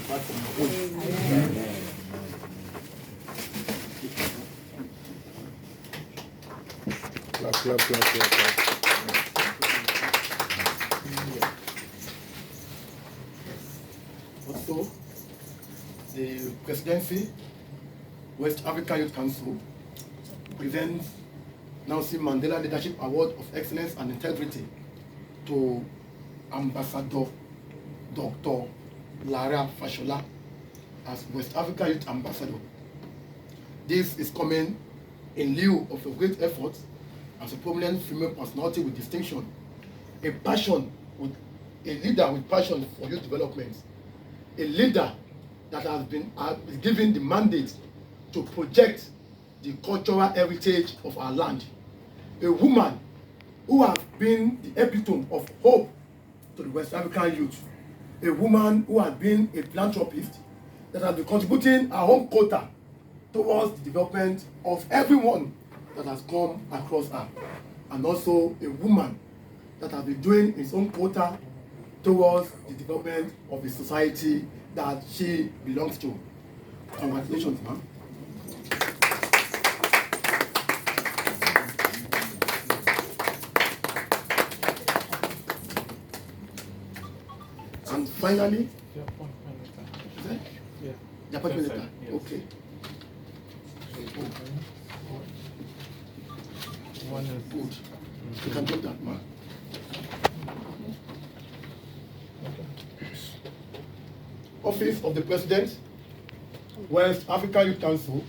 depart from your own. Clap, clap, clap, clap, clap. Also, the Presidency, West Africa Youth Council, presents Nelson Mandela Leadership Award of Excellence and Integrity to Ambassador Dr. Lara Fashola as West Africa Youth Ambassador. This is coming in lieu of a great effort as a prominent female personality with distinction, a leader with passion for youth development, a leader that has been given the mandate to project the cultural heritage of our land, a woman who has been the epitome of hope to the West African youth, a woman who has been a philanthropist that has been contributing her own quota towards the development of everyone that has come across her, and also a woman that has been doing its own quota towards the development of the society that she belongs to. Congratulations, ma'am. And finally, the appointment letter. Okay. One is Good. You can take that, man. Office of the President, West Africa Youth Council,